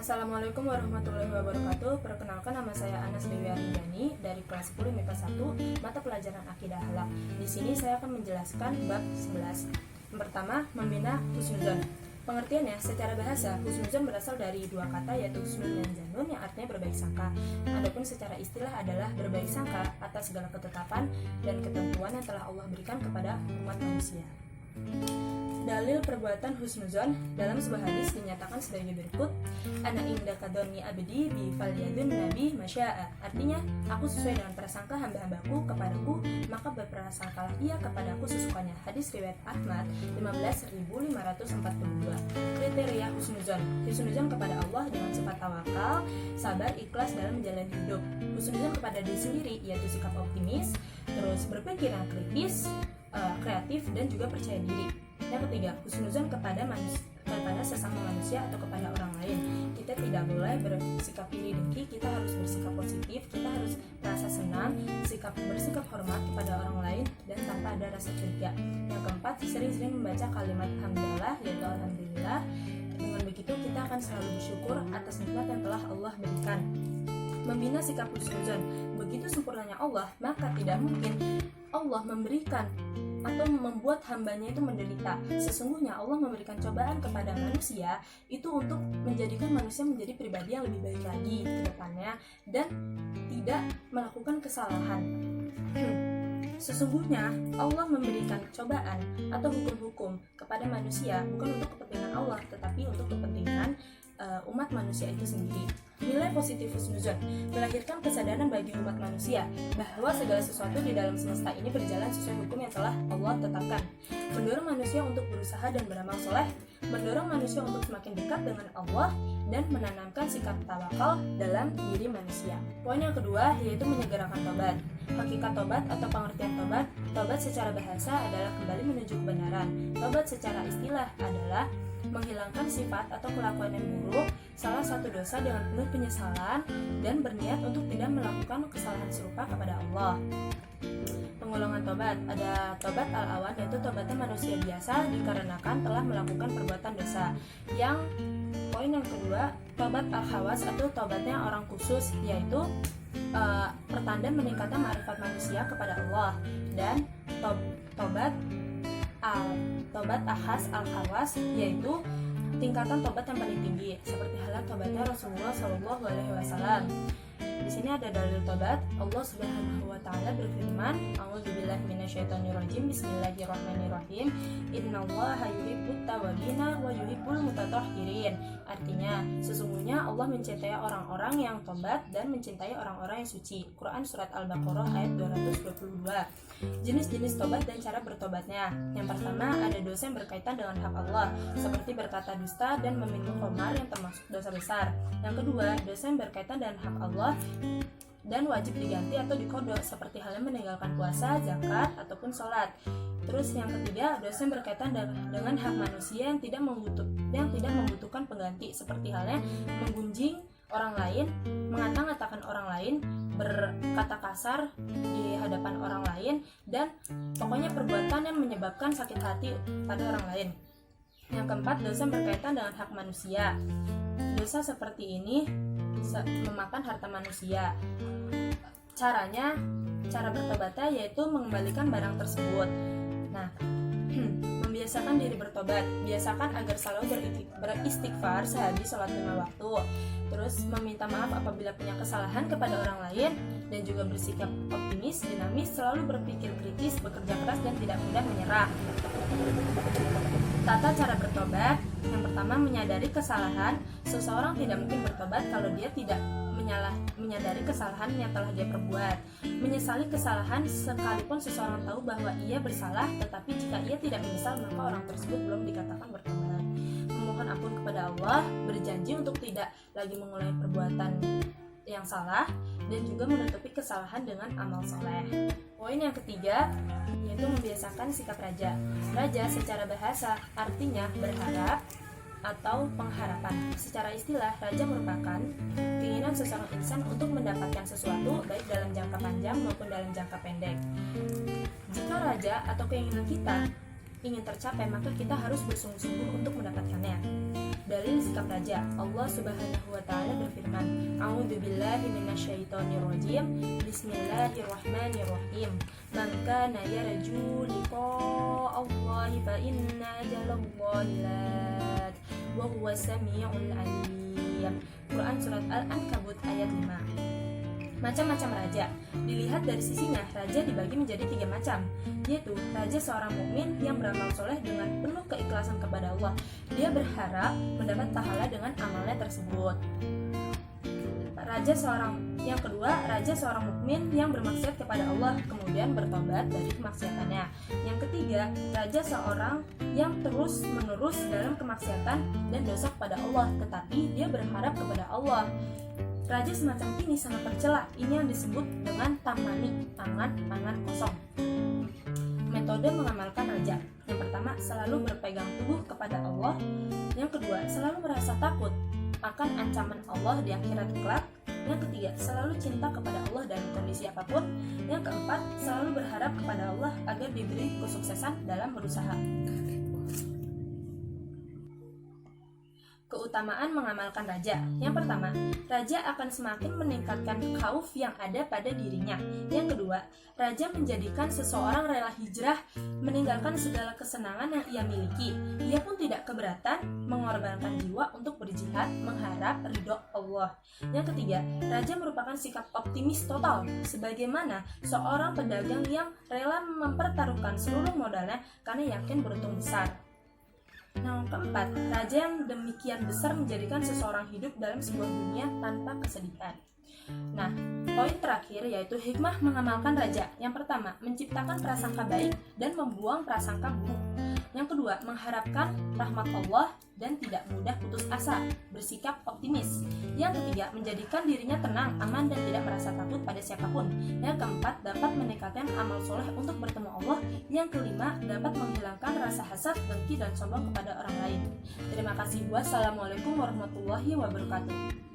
Assalamualaikum warahmatullahi wabarakatuh. Perkenalkan, nama saya Anas Dewi Arijani dari kelas 10 MIPA 1, mata pelajaran Akidah Akhlak. Di sini saya akan menjelaskan bab 11. Yang pertama, membina husnuzon. Pengertiannya, secara bahasa, husnuzon berasal dari dua kata, yaitu husnun dan zanun, yang artinya berbaik sangka. Adapun secara istilah adalah berbaik sangka atas segala ketetapan dan ketentuan yang telah Allah berikan kepada umat manusia. Dalil perbuatan husnuzon dalam sebuah hadis dinyatakan sebagai berikut: ana indaka dhanni abdi bi falyadun nabi masya'a. Artinya, aku sesuai dengan prasangka hamba-hambaku kepadaku, maka berprasangkalah ia kepadaku sesukanya. Hadis riwayat Ahmad 15542. Kriteria husnuzon. Husnuzon kepada Allah dengan sifat tawakal, sabar, ikhlas dalam menjalani hidup. Husnuzon kepada diri sendiri yaitu sikap optimis, terus berpikir yang kritis, kreatif, dan juga percaya diri. Yang ketiga, husnuzon kepada sesama manusia atau kepada orang lain. Kita tidak boleh bersikap iri dengki, kita harus bersikap positif, kita harus merasa senang, bersikap hormat kepada orang lain dan tanpa ada rasa curiga. Yang keempat, sering-sering membaca kalimat hamdalah, yaitu alhamdulillah. Dengan begitu kita akan selalu bersyukur atas nikmat yang telah Allah berikan. Membina sikap husnuzon. Begitu sempurnanya Allah, maka tidak mungkin Allah memberikan atau membuat hambanya itu menderita. Sesungguhnya Allah memberikan cobaan kepada manusia itu untuk menjadikan manusia menjadi pribadi yang lebih baik lagi ke depannya dan tidak melakukan kesalahan. Sesungguhnya Allah memberikan cobaan atau hukum-hukum kepada manusia bukan untuk kepentingan Allah, tetapi untuk kepentingan umat manusia itu sendiri. Nilai positif husnuzon melahirkan kesadaran bagi umat manusia bahwa segala sesuatu di dalam semesta ini berjalan sesuai hukum yang telah Allah tetapkan. Mendorong manusia untuk berusaha dan beramal soleh, mendorong manusia untuk semakin dekat dengan Allah, dan menanamkan sikap tawakal dalam diri manusia. Poin yang kedua yaitu menyegerakan tobat. Hakikat tobat atau pengertian tobat secara bahasa adalah kembali menuju kebenaran. Tobat secara istilah adalah menghilangkan sifat atau kelakuan yang buruk, salah satu dosa dengan penuh penyesalan, dan berniat untuk tidak melakukan kesalahan serupa kepada Allah. Penggolongan tobat, ada tobat al-awan, yaitu tobatnya manusia biasa dikarenakan telah melakukan perbuatan dosa. Yang poin yang kedua, tobat al-khawas atau tobatnya orang khusus, yaitu pertanda meningkatnya ma'rifat manusia kepada Allah. Dan tobat ahas al-khawas, yaitu tingkatan tobat yang paling tinggi, seperti halnya tobatnya Rasulullah SAW. Di sini ada dalil tobat. Allah Subhanahu wa taala berfirman, "A'udzubillahi minasyaitonirrajim. Bismillahirrahmanirrahim. Innallaha yuhibbut tawwabina wa yuhibbul mutatahhirin." Artinya, sesungguhnya Allah mencintai orang-orang yang tobat dan mencintai orang-orang yang suci. Quran surat Al-Baqarah ayat 222. Jenis-jenis tobat dan cara bertobatnya. Yang pertama, ada dosa yang berkaitan dengan hak Allah, seperti berkata dusta dan meminum khamar yang termasuk dosa besar. Yang kedua, dosa yang berkaitan dengan hak Allah dan wajib diganti atau dikodok, seperti halnya meninggalkan puasa, zakat, ataupun sholat. Terus yang ketiga, dosa yang berkaitan dengan hak manusia yang tidak membutuhkan pengganti, seperti halnya menggunjing orang lain, mengata-ngatakan orang lain, berkata kasar di hadapan orang lain, dan pokoknya perbuatan yang menyebabkan sakit hati pada orang lain. Yang keempat, dosa yang berkaitan dengan hak manusia. Dosa seperti ini memakan harta manusia. Cara bertobatnya yaitu mengembalikan barang tersebut. Nah, membiasakan diri bertobat. Biasakan agar selalu beristighfar sehabis sholat 5 waktu. Terus meminta maaf apabila punya kesalahan kepada orang lain, dan juga bersikap optimis, dinamis, selalu berpikir kritis, bekerja keras, dan tidak mudah menyerah. Tata cara bertobat. Yang pertama, menyadari kesalahan. Seseorang tidak mungkin bertobat kalau dia tidak menyadari kesalahan yang telah dia perbuat. Menyesali kesalahan sekalipun seseorang tahu bahwa ia bersalah, tetapi jika ia tidak menyesal, maka orang tersebut belum dikatakan bertobat. Memohon ampun kepada Allah, berjanji untuk tidak lagi mengulangi perbuatan yang salah, dan juga menutupi kesalahan dengan amal soleh. Poin yang ketiga yaitu membiasakan sikap raja. Raja secara bahasa artinya berharap atau pengharapan. Secara istilah, raja merupakan keinginan seseorang insan untuk mendapatkan sesuatu baik dalam jangka panjang maupun dalam jangka pendek. Jika raja atau keinginan kita ingin tercapai, maka kita harus bersungguh-sungguh untuk mendapatkannya. Dalil sikap raja, Allah Subhanahu wa taala berfirman, A'udzubillahi minasyaitonirrajim. Bismillahirrahmanirrahim. Man kana yarju liqa'allahi fa inna ajalallahi lat wa huwa samii'ul 'alim. Quran surat Al-Ankabut ayat 5. Macam-macam raja. Dilihat dari sisinya, raja dibagi menjadi 3 macam, yaitu raja seorang mukmin yang beramal soleh dengan penuh keikhlasan kepada Allah. Dia berharap mendapat pahala dengan amalnya tersebut. Yang kedua, raja seorang mukmin yang bermaksiat kepada Allah kemudian bertobat dari kemaksiatannya. Yang ketiga, raja seorang yang terus-menerus dalam kemaksiatan dan dosa kepada Allah, tetapi dia berharap kepada Allah. Raja semacam ini sangat tercela. Ini yang disebut dengan tamani, tangan kosong. Metode mengamalkan raja. Yang pertama, selalu berpegang teguh kepada Allah. Yang kedua, selalu merasa takut akan ancaman Allah di akhirat kelak. Yang ketiga, selalu cinta kepada Allah dalam kondisi apapun. Yang keempat, selalu berharap kepada Allah agar diberi kesuksesan dalam berusaha. Keutamaan mengamalkan raja. Yang pertama, raja akan semakin meningkatkan khauf yang ada pada dirinya. Yang kedua, raja menjadikan seseorang rela hijrah, meninggalkan segala kesenangan yang ia miliki. Ia pun tidak keberatan mengorbankan jiwa untuk berjihad, mengharap ridho Allah. Yang ketiga, raja merupakan sikap optimis total, sebagaimana seorang pedagang yang rela mempertaruhkan seluruh modalnya karena yakin beruntung besar. Yang keempat, raja yang demikian besar menjadikan seseorang hidup dalam sebuah dunia tanpa kesedihan. Nah, poin terakhir yaitu hikmah mengamalkan raja. Yang pertama, menciptakan prasangka baik dan membuang prasangka buruk. Yang kedua, mengharapkan rahmat Allah dan tidak mudah putus asa, bersikap optimis. Yang ketiga, menjadikan dirinya tenang, aman, dan tidak merasa takut pada siapapun. Yang keempat, dapat meningkatkan amal soleh untuk bertemu Allah. Yang kelima, dapat menghilangkan rasa hasad, dengki, dan sombong kepada orang lain. Terima kasih. Wassalamualaikum warahmatullahi wabarakatuh.